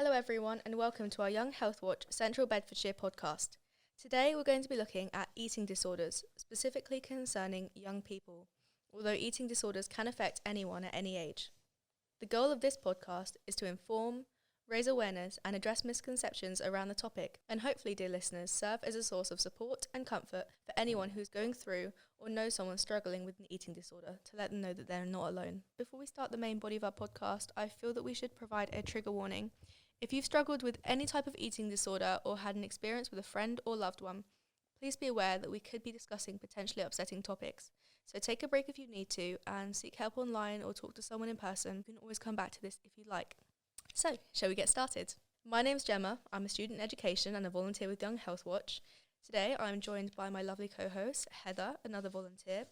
Hello everyone and welcome to our Young Healthwatch Central Bedfordshire podcast. Today we're going to be looking at eating disorders, specifically concerning young people, although eating disorders can affect anyone at any age. The goal of this podcast is to inform, raise awareness and address misconceptions around the topic, and hopefully, dear listeners, serve as a source of support and comfort for anyone who's going through or knows someone struggling with an eating disorder, to let them know that they're not alone. Before we start the main body of our podcast, I feel that we should provide a trigger warning. If you've struggled with any type of eating disorder or had an experience with a friend or loved one, please be aware that we could be discussing potentially upsetting topics. So take a break if you need to and seek help online or talk to someone in person. You can always come back to this if you'd like. So, shall we get started? My name's Gemma. I'm a student in education and a volunteer with Young Healthwatch. Today I'm joined by my lovely co-host, Heather, another volunteer,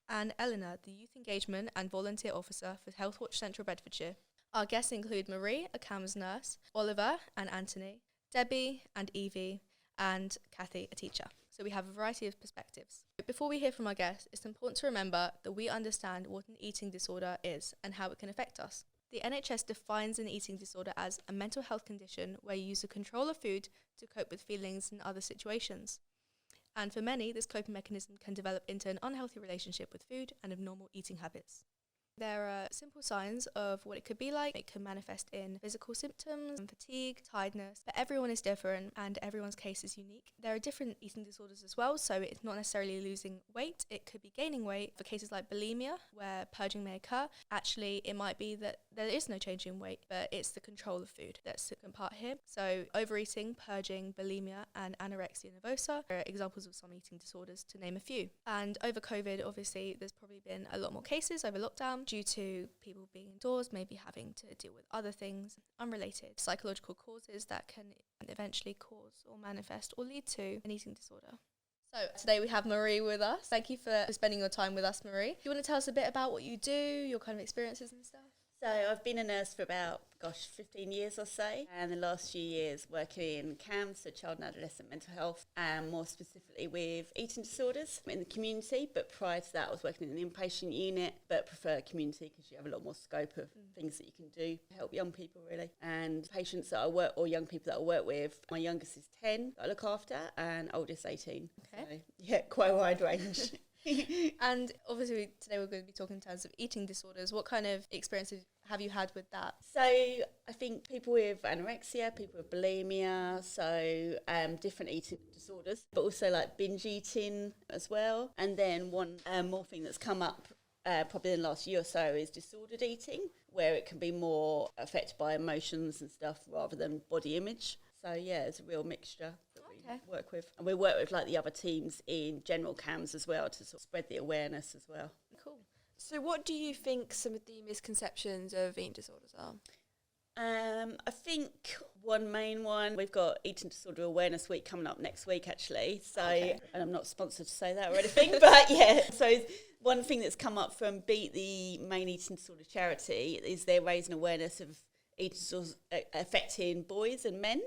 and Eleanor, the Youth Engagement and Volunteer Officer for Healthwatch Central Bedfordshire. Our guests include Marie, a CAMHS nurse, Oliver and Anthony, Debbie and Evie, and Kathy, a teacher. So we have a variety of perspectives. But before we hear from our guests, it's important to remember that we understand what an eating disorder is and how it can affect us. The NHS defines an eating disorder as a mental health condition where you use the control of food to cope with feelings in other situations. And for many, this coping mechanism can develop into an unhealthy relationship with food and abnormal eating habits. There are simple signs of what it could be like. It can manifest in physical symptoms, fatigue, tiredness, but everyone is different and everyone's case is unique. There are different eating disorders as well, so it's not necessarily losing weight, it could be gaining weight. For cases like bulimia, where purging may occur, actually it might be that there is no change in weight, but it's the control of food that's the second part here. So overeating, purging, bulimia and anorexia nervosa are examples of some eating disorders, to name a few. And over COVID, obviously, there's probably been a lot more cases over lockdown, due to people being indoors, maybe having to deal with other things, unrelated psychological causes that can eventually cause or manifest or lead to an eating disorder. So today we have Marie with us. Thank you for spending your time with us, Marie. Do you want to tell us a bit about what you do, your kind of experiences and stuff? So I've been a nurse for about, 15 years or so, and the last few years working in CAMHS, so child and adolescent mental health, and more specifically with eating disorders in the community. But prior to that, I was working in an inpatient unit, but prefer community because you have a lot more scope of things that you can do to help young people, really. And patients that I work, or young people that I work with, my youngest is 10 that I look after, and oldest 18. Okay. So, yeah, quite a wide range. And obviously today we're going to be talking in terms of eating disorders. What kind of experiences have you had with that? So I think people with anorexia, people with bulimia, so different eating disorders, but also like binge eating as well. And then one more thing that's come up probably in the last year or so is disordered eating, where it can be more affected by emotions and stuff rather than body image. So yeah, it's a real mixture that we work with. And we work with like the other teams in general CAMHS as well to sort of spread the awareness as well. Cool. So what do you think some of the misconceptions of eating disorders are? I think one main one, we've got Eating Disorder Awareness Week coming up next week actually, so and I'm not sponsored to say that or anything, but yeah, so one thing that's come up from Beat, the main eating disorder charity, is they're raising awareness of eating disorders affecting boys and men.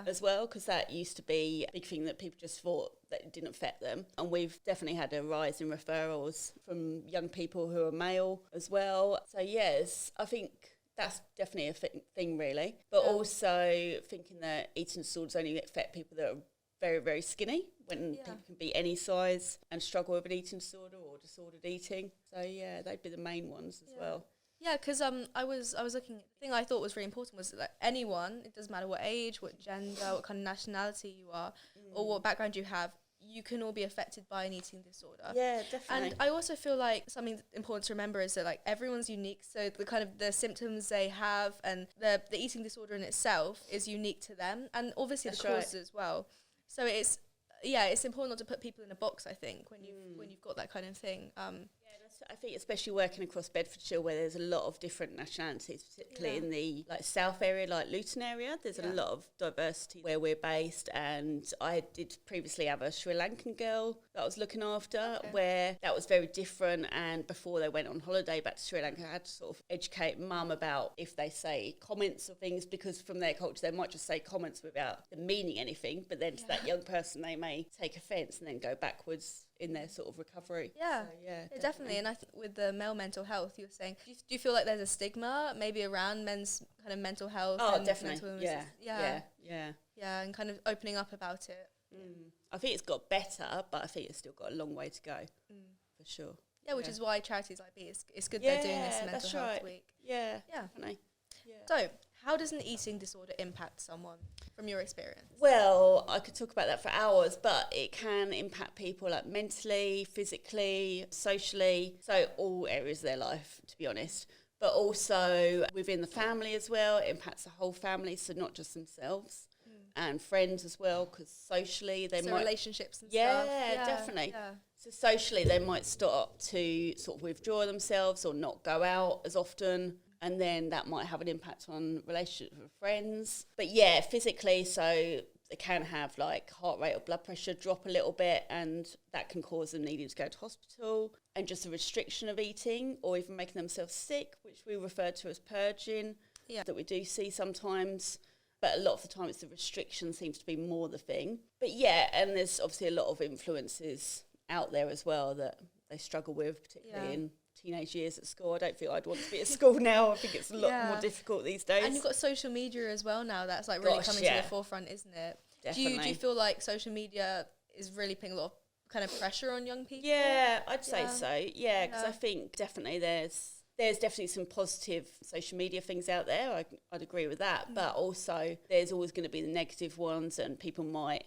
As well, because that used to be a big thing that people just thought that it didn't affect them. And we've definitely had a rise in referrals from young people who are male as well. So yes, I think that's definitely a thing really. But also thinking that eating disorders only affect people that are very, very skinny, when people can be any size and struggle with an eating disorder or disordered eating. So yeah, they'd be the main ones as well. Yeah, because I was looking, the thing I thought was really important was that anyone, it doesn't matter what age, what gender, what kind of nationality you are, or what background you have, you can all be affected by an eating disorder. Yeah, definitely. And I also feel like something important to remember is that like everyone's unique, so the kind of the symptoms they have and the eating disorder in itself is unique to them, and obviously the causes as well. So it's important not to put people in a box, I think, when you've got that kind of thing. I think especially working across Bedfordshire, where there's a lot of different nationalities, particularly in the like south area, like Luton area, there's a lot of diversity where we're based. And I did previously have a Sri Lankan girl that I was looking after, where that was very different. And before they went on holiday back to Sri Lanka, I had to sort of educate mum about if they say comments or things, because from their culture they might just say comments without them meaning anything, but then to that young person they may take offence and then go backwards in their sort of recovery. Yeah, so, yeah, definitely. And I think with the male mental health, you were saying, do you feel like there's a stigma maybe around men's kind of mental health? Oh, and definitely. mental Yeah, and kind of opening up about it. I think it's got better, but I think it's still got a long way to go, for sure. Yeah, which is why charities like it's good they're doing this Mental Health right. Week. Yeah, Yeah. definitely. Yeah. So, how does an eating disorder impact someone from your experience? Well, I could talk about that for hours, but it can impact people like mentally, physically, socially, so all areas of their life, to be honest. But also within the family as well, it impacts the whole family, so not just themselves. And friends as well, because socially they might... relationships and stuff. Yeah, Yeah, definitely. Yeah. So socially they might start to sort of withdraw themselves or not go out as often, and then that might have an impact on relationships with friends. But yeah, physically, so they can have like heart rate or blood pressure drop a little bit, and that can cause them needing to go to hospital, and just a restriction of eating or even making themselves sick, which we refer to as purging, that we do see sometimes. But a lot of the time it's the restriction seems to be more the thing. But yeah, and there's obviously a lot of influences out there as well that they struggle with, particularly in teenage years at school. I don't feel I'd want to be at school now. I think it's a lot more difficult these days. And you've got social media as well now that's like really coming to the forefront, isn't it? Definitely. Do you feel like social media is really putting a lot of kind of pressure on young people? Yeah, I'd say so. Yeah, because I think definitely there's definitely some positive social media things out there. I'd agree with that. But also there's always going to be the negative ones, and people might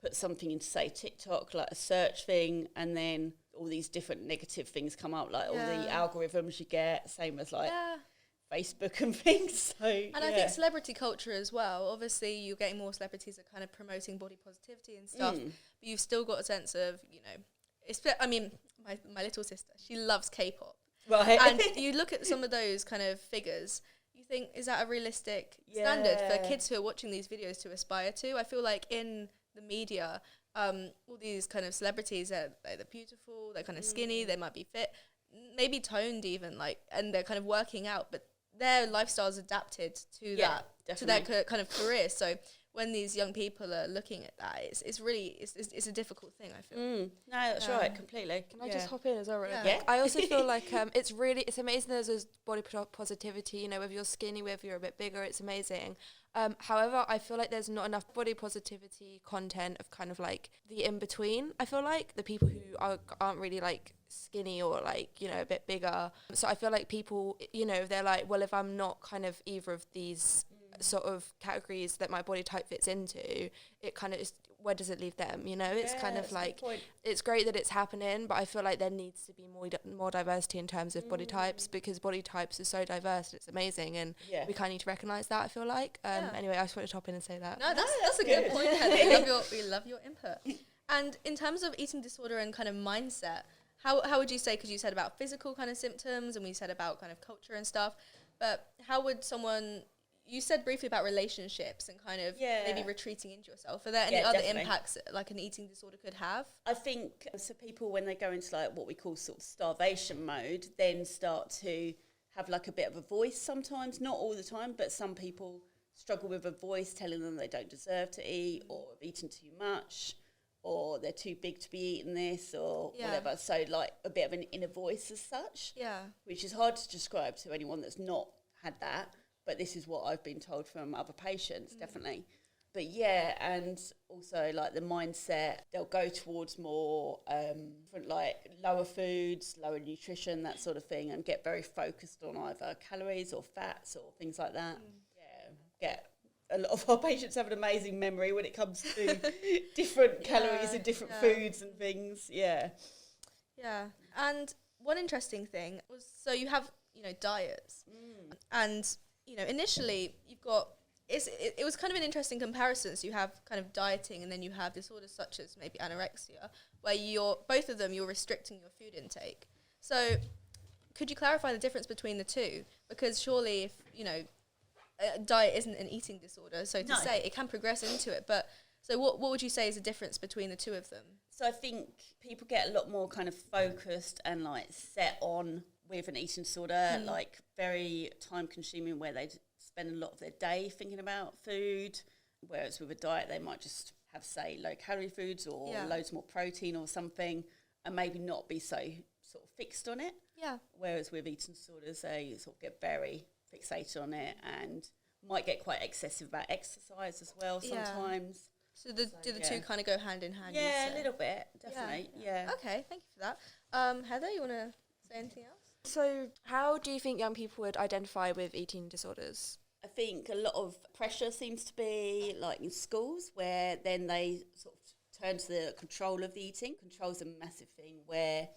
put something into, say, TikTok, like a search thing, and then all these different negative things come up, like all the algorithms you get, same as like Facebook and things. So, and I think celebrity culture as well. Obviously, you're getting more celebrities that are kind of promoting body positivity and stuff, but you've still got a sense of, my little sister, she loves K-pop. Right. And you look at some of those kind of figures, you think, is that a realistic standard for kids who are watching these videos to aspire to? I feel like in the media, all these kind of celebrities, they're beautiful, they're kind of skinny, they might be fit, maybe toned even, like, and they're kind of working out, but their lifestyle's adapted to that, definitely. to their kind of career. So when these young people are looking at that, it's really a difficult thing, I feel. No, that's right, completely. Can I just hop in as well? Really Yeah. quick? I also feel like it's amazing there's this body positivity, you know, whether you're skinny, whether you're a bit bigger, it's amazing. However, I feel like there's not enough body positivity content of kind of like the in-between. I feel like the people who aren't really like skinny or like, you know, a bit bigger. So I feel like people, you know, they're like, well, if I'm not kind of either of these sort of categories that my body type fits into, it kind of is, where does it leave them, you know? It's kind of like, it's great that it's happening, but I feel like there needs to be more diversity in terms of body types, because body types are so diverse, it's amazing, and we kind of need to recognise that, I feel like. Anyway, I just wanted to hop in and say that. No, that's a good point, Heather. We love your input. And in terms of eating disorder and kind of mindset, how would you say, because you said about physical kind of symptoms and we said about kind of culture and stuff, but how would someone... You said briefly about relationships and kind of maybe retreating into yourself. Are there any other impacts like an eating disorder could have? I think so people, when they go into like what we call sort of starvation mode, then start to have like a bit of a voice sometimes, not all the time, but some people struggle with a voice telling them they don't deserve to eat or have eaten too much or they're too big to be eating this or whatever. So like a bit of an inner voice as such, which is hard to describe to anyone that's not had that. But this is what I've been told from other patients, definitely. But yeah, and also like the mindset, they'll go towards more like lower foods, lower nutrition, that sort of thing, and get very focused on either calories or fats or things like that. A lot of our patients have an amazing memory when it comes to different calories and different foods and things. Yeah. And one interesting thing was, so you have, you know, diets and... You know, initially you've got, it was kind of an interesting comparison. So you have kind of dieting and then you have disorders such as maybe anorexia, where both of them, you're restricting your food intake. So could you clarify the difference between the two? Because surely if, you know, a diet isn't an eating disorder, so to say, it can progress into it. But so what would you say is the difference between the two of them? So I think people get a lot more kind of focused and like set on with an eating disorder, like very time consuming, where they spend a lot of their day thinking about food, whereas with a diet they might just have, say, low calorie foods or loads more protein or something, and maybe not be so sort of fixed on it. Yeah. Whereas with eating disorders, they sort of get very fixated on it and might get quite excessive about exercise as well sometimes. So do the two kind of go hand in hand? Yeah, a little bit, definitely. Yeah. Okay, thank you for that. Heather, you want to say anything else? So how do you think young people would identify with eating disorders? I think a lot of pressure seems to be like in schools, where then they sort of turn to the control of the eating. Control's a massive thing, where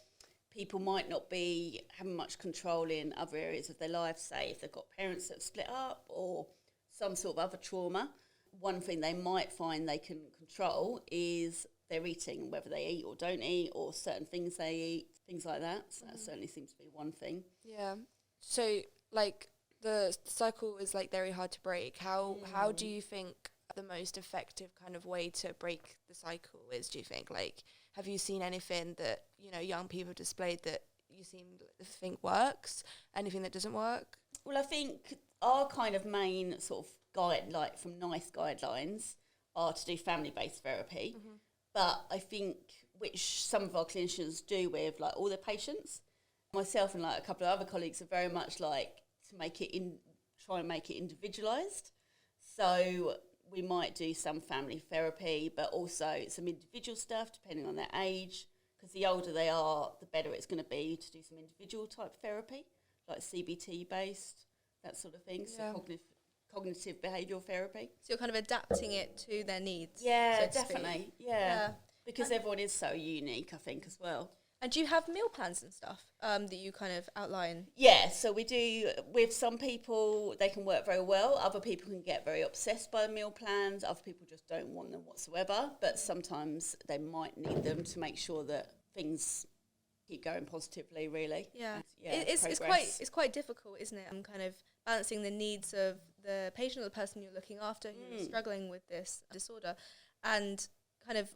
people might not be having much control in other areas of their life, say if they've got parents that have split up or some sort of other trauma. One thing they might find they can control is their eating, whether they eat or don't eat, or certain things they eat, things like that. So that certainly seems to be one thing. Yeah. So, like, the cycle is, like, very hard to break. How do you think the most effective kind of way to break the cycle is, do you think? Like, have you seen anything that, you know, young people displayed that you think works? Anything that doesn't work? Well, I think our kind of main sort of guidelines are to do family-based therapy. But I think, which some of our clinicians do with like all their patients, myself and like a couple of other colleagues are very much like to try and make it individualised. So we might do some family therapy, but also some individual stuff depending on their age, because the older they are, the better it's going to be to do some individual type therapy, like CBT based, that sort of thing. Yeah. So cognitive behavioural therapy. So you're kind of adapting it to their needs. Yeah, so to definitely. speak. Yeah. Because everyone is so unique, I think, as well. And do you have meal plans and stuff that you kind of outline? Yeah, so we do. With some people, they can work very well. Other people can get very obsessed by the meal plans. Other people just don't want them whatsoever. But sometimes they might need them to make sure that things keep going positively, really. Yeah, And, it's quite difficult, isn't it? I'm kind of balancing the needs of the patient or the person you're looking after who's struggling with this disorder, and kind of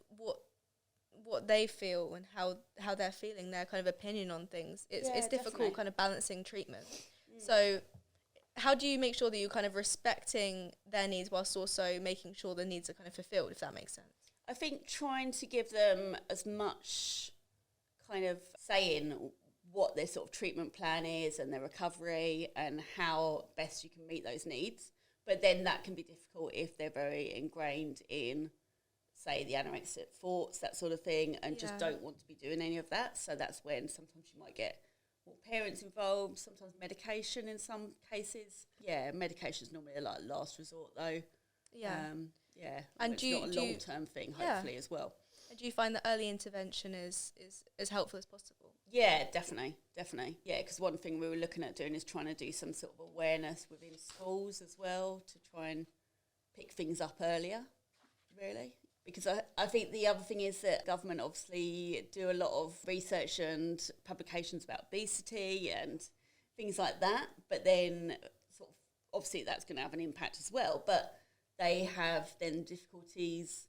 what they feel and how they're feeling, their kind of opinion on things. It's difficult definitely. kind of balancing treatment. So how do you make sure that you're kind of respecting their needs whilst also making sure the needs are kind of fulfilled, if that makes sense? I think trying to give them as much kind of saying what their sort of treatment plan is and their recovery and how best you can meet those needs. But then that can be difficult if they're very ingrained in, say, the anorexic thoughts, that sort of thing, and just don't want to be doing any of that. So that's when sometimes you might get more parents involved, sometimes medication in some cases. Yeah, medication is normally a last resort though. Yeah. And it's not a long-term thing, hopefully, as well. And do you find that early intervention is as helpful as possible? Yeah, definitely. Yeah, because one thing we were looking at doing is trying to do some sort of awareness within schools as well to try and pick things up earlier, really. Because I think the other thing is that government obviously do a lot of research and publications about obesity and things like that, but then sort of obviously that's going to have an impact as well, but they have then difficulties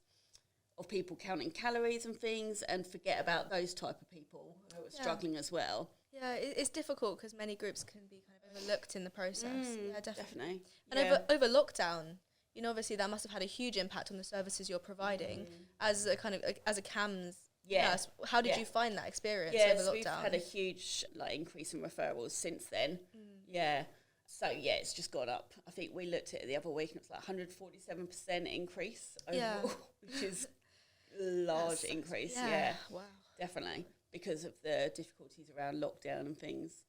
of people counting calories and things and forget about those type of people who are struggling as well. Yeah, it's difficult because many groups can be kind of overlooked in the process. Yeah, definitely. And over lockdown, you know, obviously that must have had a huge impact on the services you're providing as a kind of as a CAMHS nurse. How did you find that experience over lockdown? We've had a huge increase in referrals since then. Yeah. So, it's just gone up. I think we looked at it the other week and it's like 147% increase overall, which is a large increase. Yeah. Wow. Definitely. Because of the difficulties around lockdown and things.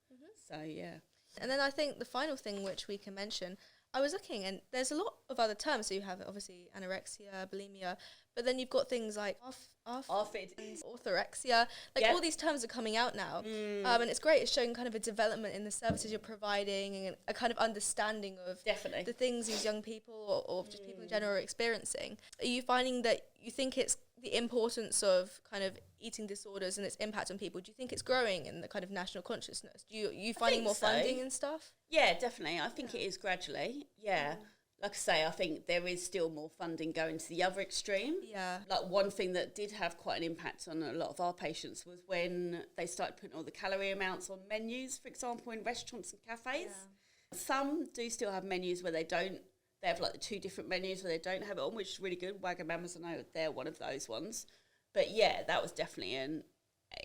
So, yeah. And then I think the final thing which we can mention, I was looking and there's a lot of other terms. So you have obviously anorexia, bulimia, but then you've got things like orthorexia. All these terms are coming out now. And it's great. It's showing kind of a development in the services you're providing and a kind of understanding of the things these young people or just people in general are experiencing. Are you finding that you think it's the importance of kind of eating disorders and its impact on people? Do you think it's growing in the kind of national consciousness? You finding more funding and stuff? Yeah, definitely. I think it is gradually. Yeah. Like I say, I think there is still more funding going to the other extreme. Yeah. Like one thing that did have quite an impact on a lot of our patients was when they started putting all the calorie amounts on menus, for example, in restaurants and cafes. Yeah. Some do still have menus where they don't. They have like the two different menus where they don't have it on, which is really good. Wagamamas, I know they're one of those ones. But yeah, that was definitely an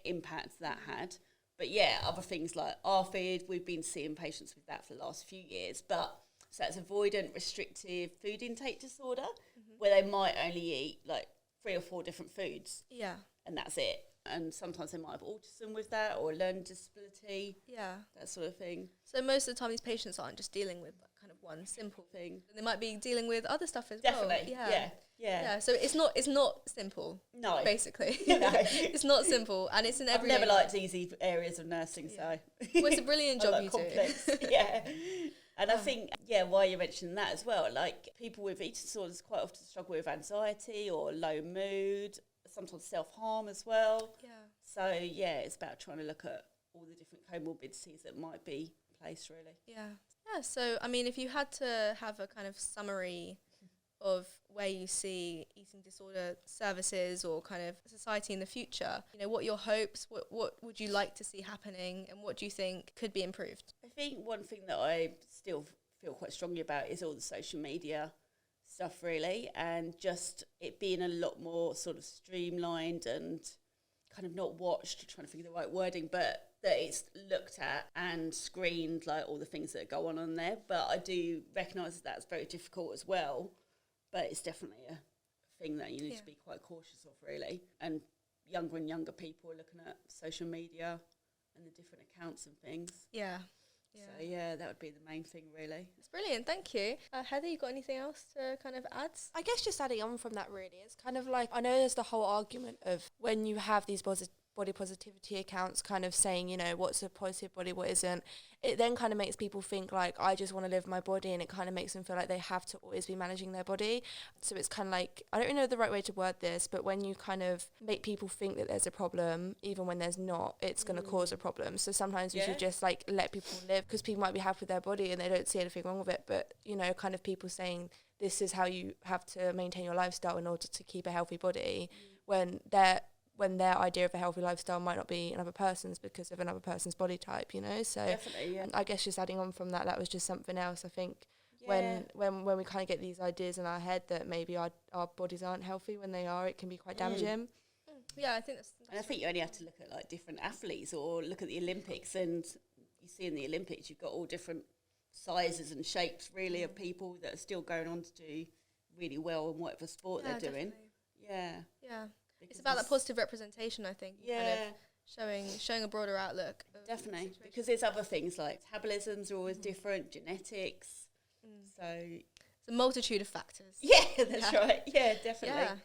impact that had. But yeah, other things like ARFID, we've been seeing patients with that for the last few years. But so that's avoidant restrictive food intake disorder, where they might only eat like 3 or 4 different foods. Yeah. And that's it. And sometimes they might have autism with that, or a learning disability. Yeah. That sort of thing. So most of the time these patients aren't just dealing with like kind of one simple thing. They might be dealing with other stuff as well. Definitely. Yeah. So it's not simple. No. Basically. No. It's not simple, and it's in every I've never liked easy areas of nursing, so. Well, it's a brilliant job you complex. do. Yeah. And I think, why you mentioned that as well, like people with eating disorders quite often struggle with anxiety or low mood, sometimes self-harm as well. Yeah. So, it's about trying to look at all the different comorbidities that might be in place, really. Yeah. Yeah, so, I mean, if you had to have a kind of summary of where you see eating disorder services or kind of society in the future, what are your hopes, what would you like to see happening, and what do you think could be improved? I think one thing that I still feel quite strongly about is all the social media stuff, really, and just it being a lot more sort of streamlined and kind of not watched, trying to think of the right wording, but that it's looked at and screened, like all the things that go on there. But I do recognise that that's very difficult as well. But it's definitely a thing that you need to be quite cautious of, really. And younger people are looking at social media and the different accounts and things. Yeah. So, that would be the main thing, really. It's brilliant, thank you. Heather, you got anything else to kind of add? I guess just adding on from that, really, it's kind of like, I know there's the whole argument of when you have these body positivity accounts kind of saying, what's a positive body, what isn't, it then kind of makes people think like, I just want to live my body, and it kind of makes them feel like they have to always be managing their body. So it's kind of like, I don't really know the right way to word this, but when you kind of make people think that there's a problem, even when there's not, it's going to cause a problem. So sometimes we should just like let people live, because people might be happy with their body and they don't see anything wrong with it, but kind of people saying this is how you have to maintain your lifestyle in order to keep a healthy body, when their idea of a healthy lifestyle might not be another person's because of another person's body type, So Definitely, I guess just adding on from that was just something else. I think when we kind of get these ideas in our head that maybe our bodies aren't healthy when they are, it can be quite damaging. Yeah, I think that's and I think you only have to look at like different athletes or look at the Olympics, and you see in the Olympics you've got all different sizes and shapes, really, of people that are still going on to do really well in whatever sport they're doing. Definitely. Yeah. It's about that positive representation, I think. Kind of showing a broader outlook. Definitely, because there's other things like metabolisms are always different, genetics. So it's a multitude of factors. Yeah, that's right. Yeah, definitely. Yeah.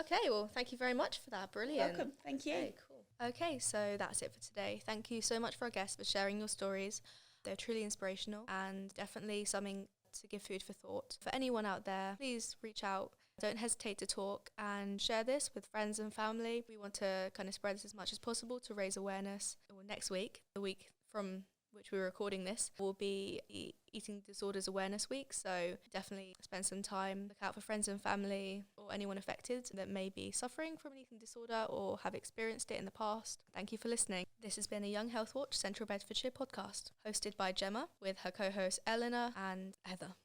Okay, well, thank you very much for that. Brilliant. Welcome. Thank you. Okay, cool. Okay, so that's it for today. Thank you so much for our guests for sharing your stories. They're truly inspirational and definitely something to give food for thought. For anyone out there, please reach out. Don't hesitate to talk and share this with friends and family. We want to kind of spread this as much as possible to raise awareness. Well, next week, the week from which we're recording this, will be the Eating Disorders Awareness Week. So definitely spend some time, look out for friends and family or anyone affected that may be suffering from an eating disorder or have experienced it in the past. Thank you for listening. This has been a Young Healthwatch Central Bedfordshire podcast, hosted by Gemma with her co-hosts Eleanor and Heather.